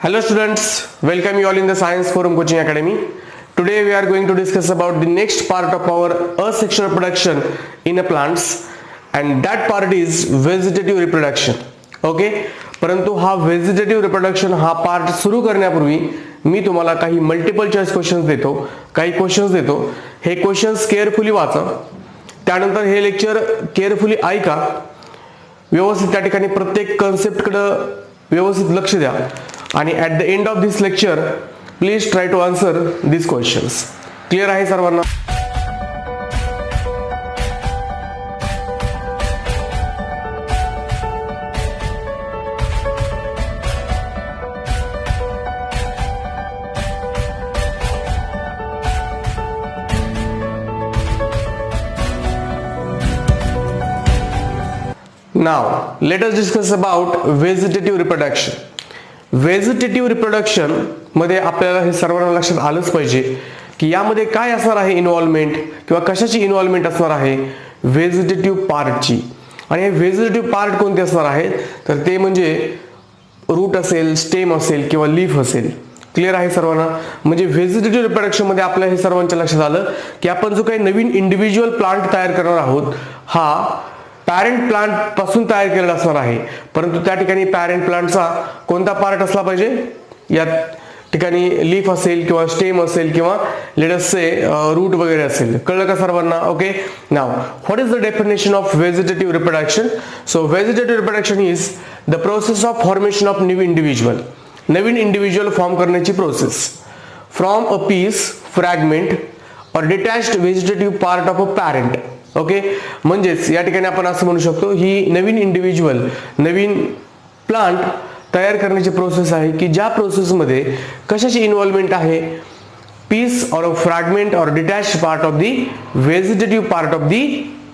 Hello students, welcome you all in the Science Forum Coaching Academy. Today we are going to discuss about the next part of our asexual reproduction in a plants, and that part is vegetative reproduction. Okay, परंतु हा vegetative reproduction हा part सुरू करण्यापूर्वी मी तुम्हाला काही multiple choice questions देतो, काही questions देतो. हे क्वेश्चन्स केअरफुली वाचा, त्यानंतर हे लेक्चर केअरफुली ऐका, व्यवस्थित त्या ठिकाणी प्रत्येक कन्सेप्टकडे व्यवस्थित लक्ष द्या आणि at the end of this lecture please try to answer this questions. Clear आहे सर्वांना? Now let us discuss about vegetative reproduction. Vegetative reproduction मध्ये आपल्याला हे सर्वांना लक्षात आलंच पाहिजे की यामध्ये काय असणार आहे इन्व्हॉल्वमेंट किंवा कशाची इन्व्हॉल्वमेंट असणार आहे, व्हेजिटेटिव्ह पार्टची. आणि हे व्हेजिटेटिव्ह पार्ट कोणते असणार आहेत तर ते म्हणजे रूट असेल, स्टेम असेल किंवा लीफ असेल. क्लिअर आहे सर्वांना? म्हणजे व्हेजिटेटिव्ह रिप्रोडक्शन मध्ये आपल्या हे सर्वांच्या लक्षात आलं की आपण जो काही नवीन इंडिव्हिज्युअल प्लांट तयार करणार आहोत हा पॅरेंट प्लांट पासून तयार केलेला असणार आहे. परंतु त्या ठिकाणी पॅरेंट प्लांटचा कोणता पार्ट असला पाहिजे, या ठिकाणी लीफ असेल किंवा स्टेम असेल किंवा लेट अस से रूट वगैरे असेल. कळलं का सर्वांना? Okay, now what is the definition of vegetative reproduction? So vegetative reproduction is the process of formation of new individual, नवीन इंडिव्हिज्युअल फॉर्म करण्याची process from a piece, fragment or detached vegetative part of a parent. Okay, म्हणजेच या ठिकाणी आपण असं म्हणू शकतो ही नवीन individual, नवीन plant तयार करण्याची प्रोसेस आहे की ज्या प्रोसेसमध्ये कशाची इन्व्हॉल्वमेंट आहे, piece or fragment or detached part of the vegetative part of the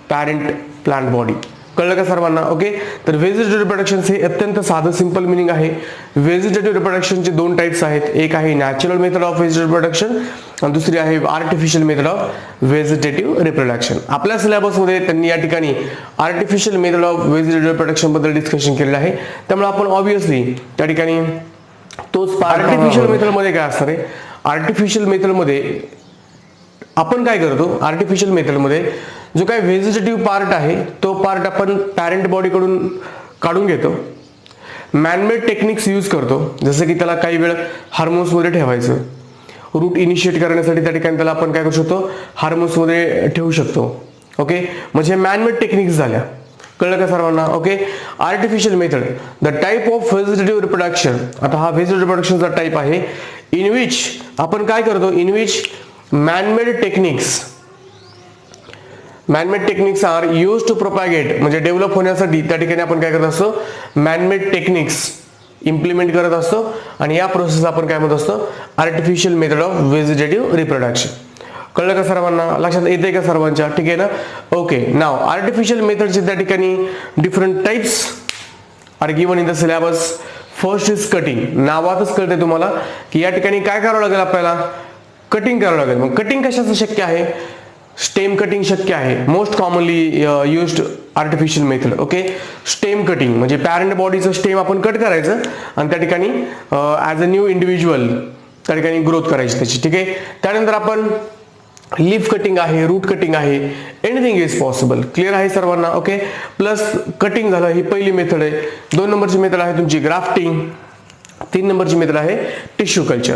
parent plant body. कळलं का सर्वांना? ओके, तर व्हेजिटेटिव्ह रिप्रोडक्शन हे अत्यंत साधं सिंपल मिनिंग आहे. व्हेजिटेटिव्ह रिप्रोडक्शनचे दोन टाइप्स आहेत, एक आहे natural method of vegetative reproduction आणि दुसरी आहे artificial method of vegetative reproduction. आपल्या सिलेबसमध्ये त्यांनी या ठिकाणी artificial method of vegetative reproduction बद्दल डिस्कशन केलेलं आहे, त्यामुळे आपण ऑब्विसली त्या ठिकाणी तोच आर्टिफिशियल मेथड मध्ये काय असणार आहे. आर्टिफिशियल मेथड मध्ये आपण काय करतो, आर्टिफिशियल मेथड मध्ये जो काही व्हेजिटेटिव्ह पार्ट आहे तो पार्ट आपण पॅरेंट बॉडी कडून काढून घेतो, मॅनमेड टेक्निक्स यूज करतो, जसं की त्याला काही वेळ हार्मोन्स मध्ये ठेवायचं, रूट इनिशिएट करण्यासाठी त्या ठिकाणी त्याला आपण काय करू शकतो, हार्मोन्स मध्ये ठेवू शकतो. ओके, म्हणजे मॅनमेड टेक्निक्स झाल्या. कळलं का सर्वांना? Okay, artificial method the type of vegetative reproduction. आता हा व्हेजिटेटिव्ह रिप्रोडक्शनचा टाइप आहे इन विच आपण काय करतो, in which manmade techniques are use to propagate, म्हणजे डेव्हलप होण्यासाठी त्या ठिकाणी आपण काय करत असतो, मॅनमेड टेक्निक्स इम्प्लिमेंट करत असतो आणि या प्रोसेस आपण काय म्हणत असतो, artificial method of vegetative reproduction. कळलं का सर्वांना? लक्षात येते का सर्वांच्या? ठीक आहे ना? ओके, नाव आर्टिफिशियल मेथडचे त्या ठिकाणी different types are given in the syllabus. First is cutting. नावातच कळते तुम्हाला की या ठिकाणी काय करावं लागेल, आपल्याला कटिंग करावं लागेल. मग कटिंग कशाचं शक्य आहे? स्टेम कटिंग शक्य आहे, most commonly used artificial method. Okay, stem cutting म्हणजे पॅरेंट बॉडीचं स्टेम आपण कट करायचं आणि त्या ठिकाणी ॲज अ न्यू इंडिव्हिज्युअल त्या ठिकाणी ग्रोथ करायची त्याची. ठीक आहे, त्यानंतर आपण लीफ कटिंग आहे, रूट कटिंग आहे, एनिथिंग इज पॉसिबल. क्लिअर आहे सर्वांना? ओके, प्लस कटिंग झालं ही पहिली मेथड आहे. 2 नंबरची मेथड आहे तुमची ग्राफ्टिंग. 3 नंबरची मेथड आहे टिश्यू कल्चर,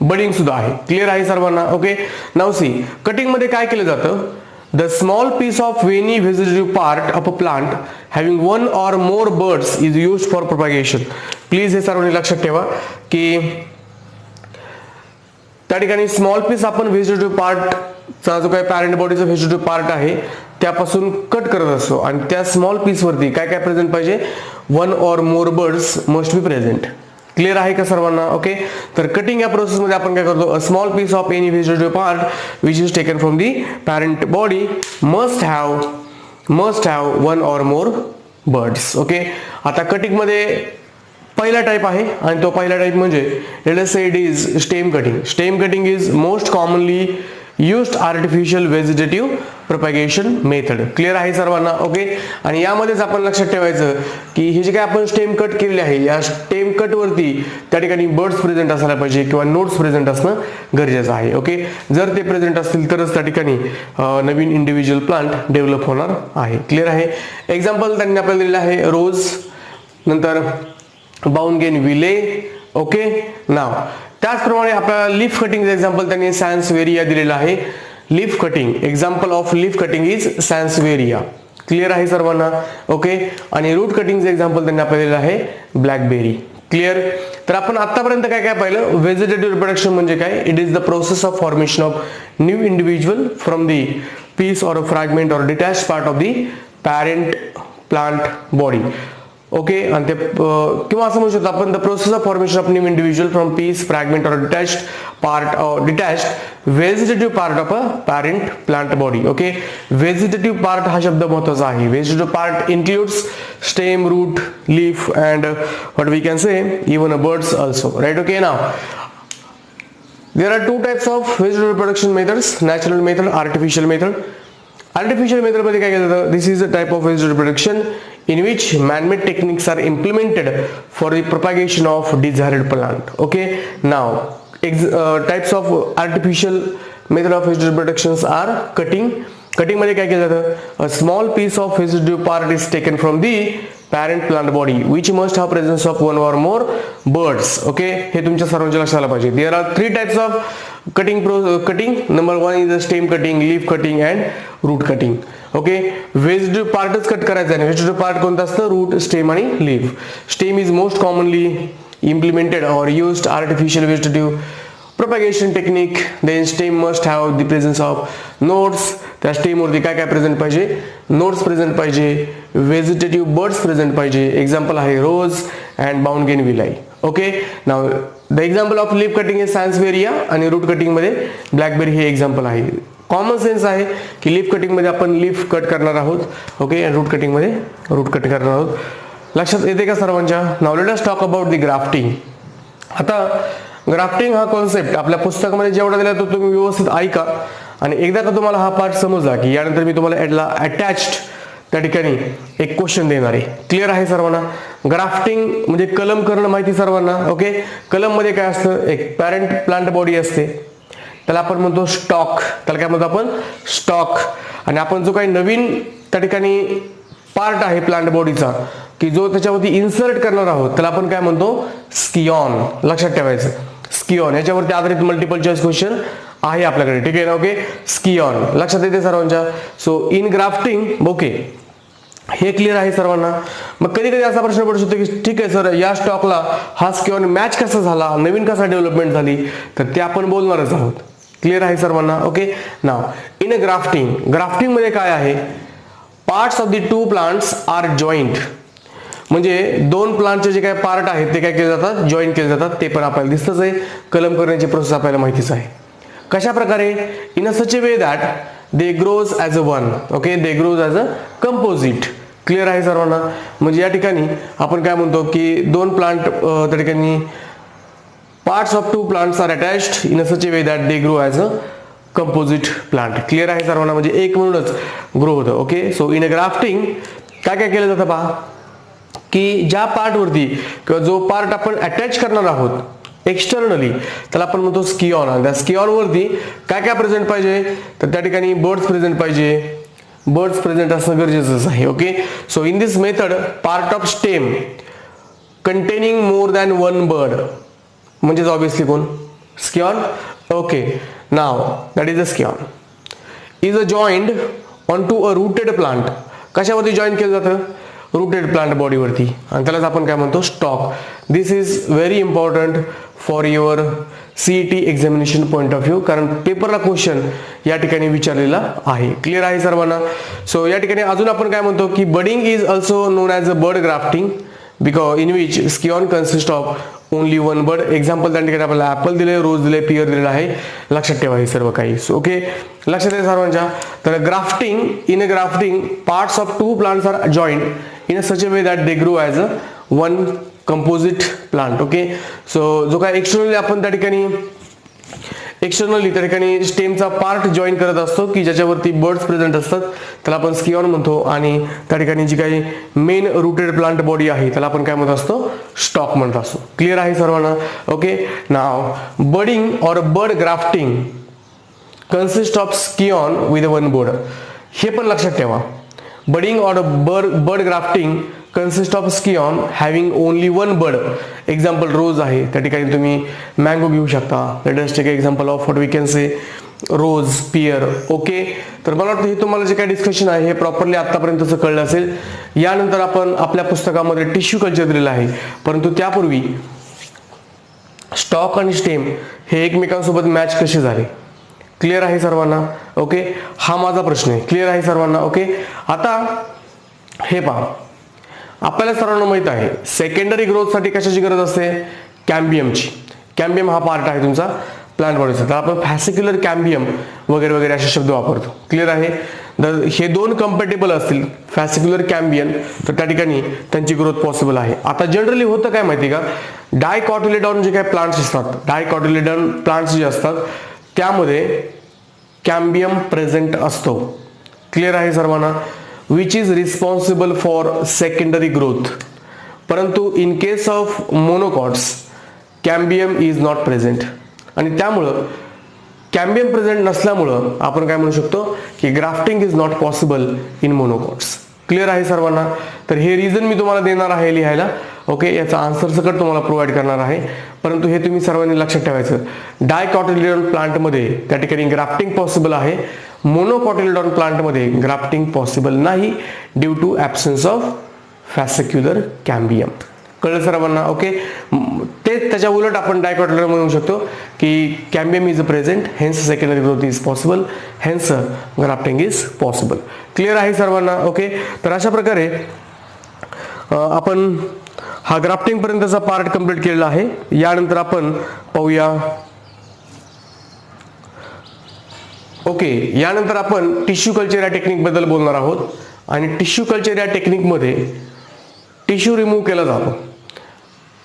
बडिंग सुद्धा आहे. क्लिअर आहे सर्वांना? ओके, नाउ सी कटिंग मध्ये काय केलं जातं, the small piece of any vegetative part of a plant having 1 or more buds is used for propagation. Please हे सर्वांनी लक्षात ठेवा की त्या ठिकाणी स्मॉल पीस आपण व्हेजिटेटिव्ह पार्टचा जो काही पॅरेंट बॉडीचा व्हेजिटेटिव्ह पार्ट आहे त्यापासून कट करत असतो आणि त्या स्मॉल पीस वरती काय काय प्रेझेंट पाहिजे, 1 or more birds must be present. Clear आहे का सर्वांना? ओके, तर कटिंग या प्रोसेस मध्ये आपण काय करतो, a small piece of any vegetative part which is taken from the parent body must have 1 or more buds. Okay, आता कटिंग मध्ये पहिला टाइप आहे आणि तो पहिला टाइप म्हणजे let us say it is stem cutting. Stem cutting is most commonly used artificial vegetative propagation method. Clear आहे सर्वांना? ओके. आणि यामध्येच आपण लक्षात ठेवायचं की हे जे काय आपण स्टेम कट केलेले आहे, या स्टेम कट वरती त्या ठिकाणी बर्ड्स प्रेझेंट असायला पाहिजे किंवा नोट्स प्रेझेंट असणं गरजेचं आहे. ओके. जर ते प्रेझेंट असतील तरच त्या ठिकाणी नवीन इंडिव्हिज्युअल प्लांट डेव्हलप होणार आहे. क्लिअर आहे? एक्झाम्पल त्यांनी आपल्याला दिलेलं आहे रोज, नंतर बाउनगेन विले. ओके. नाव त्याचप्रमाणे आपल्याला लीफ कटिंग एक्झाम्पल त्यांनी सॅन्सवेरिया दिलेला आहे. Leaf cutting, example of leaf cutting is sansevieria. Clear आहे सर्वांना? ओके. आणि रूट कटिंगचे एक्झाम्पल त्यांनी आपल्याला दिलेलं आहे ब्लॅकबेरी. क्लिअर? तर आपण आतापर्यंत काय काय पाहिलं? व्हेजिटेटिव्ह रिप्रोडक्शन म्हणजे काय? It is the process of formation of new individual from the piece or fragment or detach part of the parent plant body. Okay. आणि ते किंवा असं म्हणू शकतो आपण the process of formation of new individual from piece fragment or detached part or detached vegetative part of a parent plant body. Okay. Vegetative part हा शब्द महत्वाचा आहे. Vegetative part includes stem, root, leaf and what we can say even a buds also. Right? Okay. Now there are two types of vegetative reproduction methods, natural method, artificial method. Artificial method मध्ये काय केलं जातं? This is a type of vegetative reproduction in which man-made techniques are implemented for the propagation of desired plant. Okay. Now, types of artificial method of vegetative reproductions are cutting. Cutting मध्ये काय केलं जातं? A small piece of vegetative part is taken from the parent plant body which must have presence of one or more birds. Okay. हे तुमच्या सर्वांच्या लक्षात आलं पाहिजे. There are three types of cutting. Number one is the stem cutting, leaf cutting and root cutting. Okay. Vegetative partच cut करायचा आहे. Vegetative part कोणता असतं? रूट, स्टेम आणि leaf. Stem is most commonly implemented or used artificial vegetative propagation technique. Then stem must have the presence of nodes. त्या stem वरती काय काय प्रेझेंट पाहिजे? नोड्स प्रेझेंट पाहिजे, व्हेजिटेटिव्ह बर्ड्स प्रेझेंट पाहिजे. एक्झाम्पल आहे rose and bougainvillea. Okay. Now the example of leaf cutting is sansevieria आणि root cutting मध्ये ब्लॅकबेरी हे एक्झाम्पल आहे. कॉमन सेन्स आहे की लीफ कटिंग मध्ये आपण लीफ कट करणार आहोत. ओके. आणि रूट कटिंग मध्ये रूट कट करणार आहोत. लक्षात येते का सर्वांच्या? Now let us talk about the grafting. आता ग्राफ्टिंग हा कॉन्सेप्ट आपल्या पुस्तकामध्ये जेवढा दिला तो तुम्ही व्यवस्थित ऐका आणि एकदा का तुम्हाला हा पार्ट समजला की यानंतर मी तुम्हाला याला अटॅच्ड त्या ठिकाणी एक क्वेश्चन देणार आहे. क्लिअर आहे सर्वांना? ग्राफ्टिंग म्हणजे कलम करणं माहिती सर्वांना. ओके. कलम मध्ये काय असतं? एक पॅरेंट प्लांट बॉडी असते, त्याला आपण म्हणतो स्टॉक. त्याला काय म्हणतो आपण? स्टॉक. आणि आपण जो काही नवीन त्या ठिकाणी पार्ट आहे प्लांट बॉडीचा की जो त्याच्यावरती इन्सर्ट करणार आहोत त्याला आपण काय म्हणतो? स्किऑन. लक्षात ठेवायचं स्किऑन. याच्यावरती आधारित मल्टिपल चॉईस क्वेश्चन आहे आपल्याकडे. ठीक आहे ना? ओके. स्किऑन लक्षात येते सर्वांच्या? So in grafting. ओके. हे क्लिअर आहे सर्वांना? मग कधी कधी असा प्रश्न पडू शकतो की ठीक आहे सर, या स्टॉकला हा स्किऑन मॅच कसा झाला, नवीन कसा डेव्हलपमेंट झाली, तर ते आपण बोलणारच आहोत. क्लिअर आहे सर्वांना? Okay. Now in a grafting. Grafting मध्ये काय आहे? Parts of the two plants are joint. म्हणजे दोन प्लांटचे जे काही पार्ट आहेत ते काय केले जातात? जॉईन केले जातात. ते पण आपल्याला दिसतच आहे. कलम करण्याची प्रोसेस आपल्याला माहितीच आहे. कशा प्रकारे? In a such a way that they grows as a one. Okay. They grows as a composite. Clear आहे सर्वांना? म्हणजे या ठिकाणी आपण काय म्हणतो की दोन प्लांट त्या ठिकाणी parts of two plants are attached in a such a way that they grow as a composite plant. Clear आहे सर्वांना? म्हणजे एक म्हणूनच ग्रो होतं. Okay. So in a grafting काय काय केलं जातं पहा की ज्या पार्ट वरती किंवा जो पार्ट आपण अटॅच करणार आहोत एक्सटर्नली त्याला आपण म्हणतो स्किऑन. आणि त्या स्किऑन वरती काय काय प्रेझेंट पाहिजे? तर त्या ठिकाणी बर्ड्स प्रेझेंट पाहिजे. बर्ड्स प्रेझेंट असणं गरजेचं आहे. Okay. So in this method part of stem containing more than one bud म्हणजे ऑब्विसली कोण? Scion. Okay. Now that is a scion is a joined on to a rooted plant. कशावरती join केलं जातं? Rooted plant बॉडीवरती. आणि त्यालाच आपण काय म्हणतो? Stock. This is very important for your CET examination point of view, कारण पेपरला क्वेश्चन या ठिकाणी विचारलेला आहे. क्लिअर आहे सर्वांना? सो या ठिकाणी अजून आपण काय म्हणतो की budding is also known as a bud grafting because in which scion consist of only one bud. Example त्या ठिकाणी आपल्याला ऍपल दिले, रोज दिले, पियर दिलेला आहे. लक्षात ठेवा हे सर्व काही. ओके. लक्षात आहे सर्वांच्या? तर grafting in a grafting parts of two plants are joint in a such a way that they grow as a one composite plant. Okay. So जो काय एक्सटर्नली आपण त्या ठिकाणी एक्सटर्नली त्या ठिकाणी स्टेमचा पार्ट जॉईन करत असतो की ज्याच्यावरती बर्ड्स प्रेझेंट असतात, त्याला आपण स्किऑन म्हणतो. आणि त्या ठिकाणी जी काही मेन रूटेड प्लांट बॉडी आहे त्याला आपण काय म्हणत असतो, स्टॉक म्हणत असतो. क्लिअर आहे सर्वांना? Okay. Now budding or bud grafting consist of scion with one bud. हे पण लक्षात ठेवा, budding or bud grafting consist of scion having only one bud. Example rose आहे, त्या ठिकाणी तुम्ही मँगो घेऊ शकता. Let us take example of what we can say rose, pear. Okay. तर मला वाटतं हे तुम्हाला जे काही डिस्कशन आहे हे प्रॉपरली आतापर्यंतचं कळलं असेल. यानंतर आपण आपल्या पुस्तकामध्ये टिश्यू कल्चर दिलेलं आहे, परंतु त्यापूर्वी स्टॉक आणि स्टेम हे एकमेकांसोबत मॅच कसे झाले. क्लिअर आहे सर्वांना? ओके. हा माझा प्रश्न आहे. क्लिअर आहे सर्वांना? ओके. आता हे पहा, आपल्याला सर्वांना माहित आहे सेकंडरी ग्रोथसाठी कशाची गरज असते, कॅम्बियमची. कॅम्बियम हा पार्ट आहे तुमचा प्लांट बॉडीचा, तर आपण फॅसिक्युलर कॅम्बियम वगैरे वगैरे असे शब्द वापरतो. क्लिअर आहे? जर हे दोन कम्पॅटेबल असतील, फॅसिक्युलर कॅम्बियम, तर त्या ठिकाणी त्यांची ग्रोथ पॉसिबल आहे. आता जनरली होतं काय माहिती का, डायकॉटिलेडॉन जे काही प्लांट्स असतात, डायकॉटिलेडॉन प्लांट्स जे असतात त्यामध्ये कॅम्बियम प्रेझेंट असतो. क्लिअर आहे सर्वांना? Which is responsible for secondary growth. परंतु in case of monocots cambium is not present, आणि त्यामुळं कॅम्बियम प्रेझेंट नसल्यामुळं आपण काय म्हणू शकतो की grafting is not possible in monocots. Clear आहे सर्वांना? तर हे रिझन मी तुम्हाला देणार आहे लिहायला. ओके. याचा आन्सर सकट तुम्हाला प्रोव्हाइड करणार आहे, परंतु हे तुम्ही सर्वांनी लक्षात ठेवायचं, डायकॉटिलेडॉन प्लांटमध्ये त्या ठिकाणी ग्राफ्टिंग पॉसिबल आहे, मोनोकॉटिलेडॉन प्लांटमध्ये ग्राफ्टिंग पॉसिबल नाही due to absence of fascicular cambium. कळलं सर्वांना? ओके. ते त्याच्या उलट आपण डायकॉटिलेडॉन म्हणू शकतो की cambium is present, hence secondary growth is possible, hence grafting is possible. Clear आहे सर्वांना? ओके. तर अशा प्रकारे आपण हा ग्राफ्टिंग पर्यंतचा पार्ट कंप्लीट केलेला आहे. यानंतर आपण पाहूया. ओके. यानंतर आपण टिश्यू कल्चर या टेक्निक बद्दल बोलणार आहोत. आणि टिश्यू कल्चर या टेक्निकमध्ये टिश्यू रिमूव्ह केला जातो.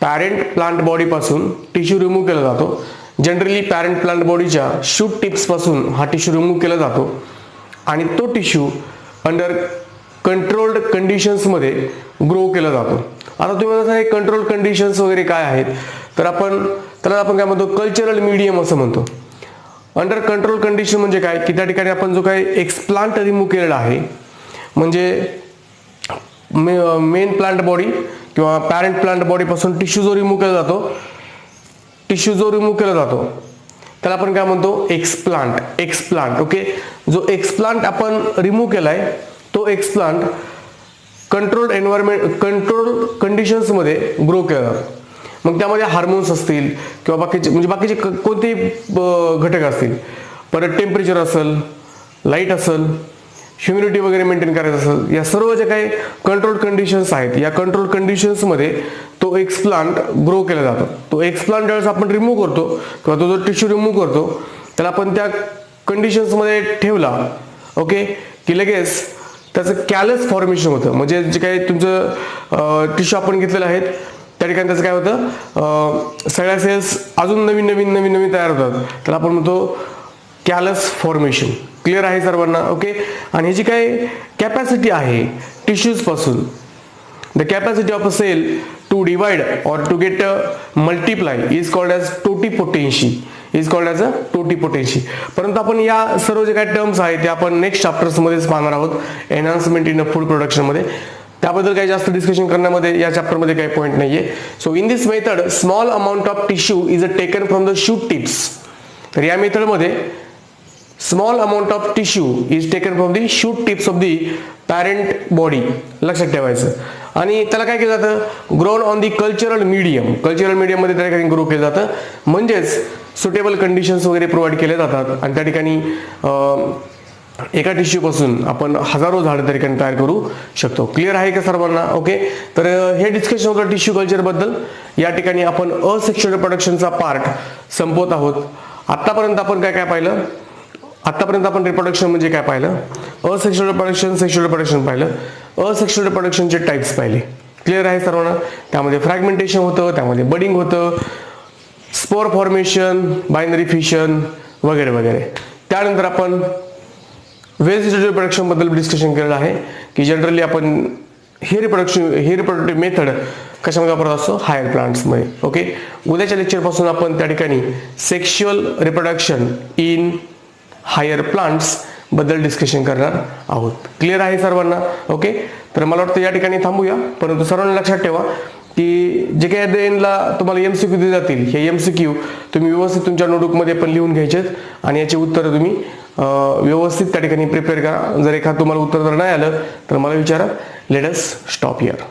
पॅरेंट प्लांट बॉडी पासून टिश्यू रिमूव्ह केला जातो. जनरली पॅरेंट प्लांट बॉडीच्या शूट टिप्स पासून हा टिश्यू रिमूव्ह केला जातो आणि तो टिश्यू अंडर कंट्रोल्ड कंडिशन्समध्ये ग्रो केला जातो. आता तुम्ही म्हणता हे कंट्रोल कंडिशन्स वगैरे काय आहेत, तर त्याला आपण काय म्हणतो, कल्चरल मीडियम असं म्हणतो. अंडर कंट्रोल कंडिशन म्हणजे काय की त्या ठिकाणी आपण जो काही एक्सप्लांट रिमूव्ह केलेला आहे, म्हणजे मेन प्लांट बॉडी किंवा पॅरेंट प्लांट बॉडीपासून टिश्यू जो रिमूव्ह केला जातो त्याला आपण काय म्हणतो, एक्सप्लांट. ओके. जो एक्सप्लांट आपण रिमूव्ह केलाय तो एक्सप्लांट कंट्रोल्ड एन्व्हायरमेंट, कंट्रोल कंडिशन्समध्ये ग्रो केला जातो. मग त्यामध्ये हार्मोन्स असतील किंवा बाकीचे कोणतेही घटक असतील, परत टेम्परेचर असेल, लाईट असेल, ह्युमिडिटी वगैरे मेंटेन करायचं असेल, या सर्व जे काही कंट्रोल कंडिशन्स आहेत, या कंट्रोल कंडिशन्समध्ये तो एक्सप्लांट ग्रो केला जातो. तो एक्सप्लांट ज्यावेळेस आपण रिमूव्ह करतो किंवा तो जो टिश्यू रिमूव्ह करतो त्याला आपण त्या कंडिशन्समध्ये ठेवला, ओके, की लगेच त्याचं कॅलस फॉर्मेशन होतं. म्हणजे जे काही तुमचं टिश्यू आपण घेतलेलं आहेत त्या ठिकाणी त्याचं काय होतं, सगळ्या सेल्स अजून नवीन तयार होतात. त्याला आपण म्हणतो कॅलस फॉर्मेशन. क्लिअर आहे सर्वांना? ओके. आणि ह्याची काय कॅपॅसिटी आहे टिश्यूज पासून, the capacity of a cell to divide or to get multiply is called as totipotency. परंतु आपण या सर्व जे काही टर्म्स आहेत ते आपण नेक्स्ट चॅप्टर्समध्येच पाहणार आहोत, एनहान्समेंट इन फूड प्रोडक्शनमध्ये. त्याबद्दल काही जास्त डिस्कशन करण्यामध्ये या चॅप्टरमध्ये काही पॉईंट नाहीये. So in this method small amount of tissue is taken from the shoot tips. तर या मेथडमध्ये small amount of tissue is taken from the shoot tips of the parent body. लक्षात ठेवायचं. आणि त्याला काय केलं जातं, grown on the cultural medium. Cultural मीडियममध्ये त्या ठिकाणी ग्रो केलं जातं, म्हणजेच सुटेबल कंडिशन्स वगैरे प्रोव्हाइड केले जातात आणि त्या ठिकाणी एका टिश्यू पासून आपण हजारो झाडं त्या ठिकाणी तयार करू शकतो. क्लिअर आहे का सर्वांना? ओके. तर हे डिस्कशन होतं टिश्यू कल्चर बद्दल. या ठिकाणी आपण असेक्शुअल रिप्रोडक्शनचा पार्ट संपवत आहोत. आतापर्यंत आपण काय पाहिलं, आतापर्यंत आपण रिप्रोडक्शन म्हणजे काय पाहिलं, असेक्शुअल रिप्रोडक्शन, सेक्शुअल रिप्रोडक्शन पाहिलं, असेक्शुअल रिप्रोडक्शनचे टाइप्स पाहिले. क्लिअर आहे सर्वांना? त्यामध्ये फ्रॅगमेंटेशन होतं, त्यामध्ये बडिंग होतं, स्पोर फॉर्मेशन, बायनरी फिशन वगैरे वगैरे. त्यानंतर आपण व्हेजिटेटिव्ह रिप्रोडक्शन बद्दल डिस्कशन केलेलं आहे की जनरली आपण हे रिप्रोडक्टिव्ह मेथड कशामध्ये वापरत असतो, हायर प्लांट्समध्ये. ओके, उद्याच्या लेक्चरपासून आपण त्या ठिकाणी sexual reproduction in higher plants बद्दल डिस्कशन करणार आहोत. क्लिअर आहे सर्वांना? ओके, तर मला वाटतं या ठिकाणी थांबूया. परंतु सर्वांना लक्षात ठेवा की जे काही एंडला तुम्हाला एमसीक्यू दिले जातील, हे एमसीक्यू तुम्ही व्यवस्थित तुमच्या नोटबुकमध्ये पण लिहून घ्यायचे आणि याची उत्तरं तुम्ही व्यवस्थित त्या ठिकाणी प्रिपेअर करा. जर एखादं तुम्हाला उत्तर जर नाही आलं तर मला विचारा. Let us stop here.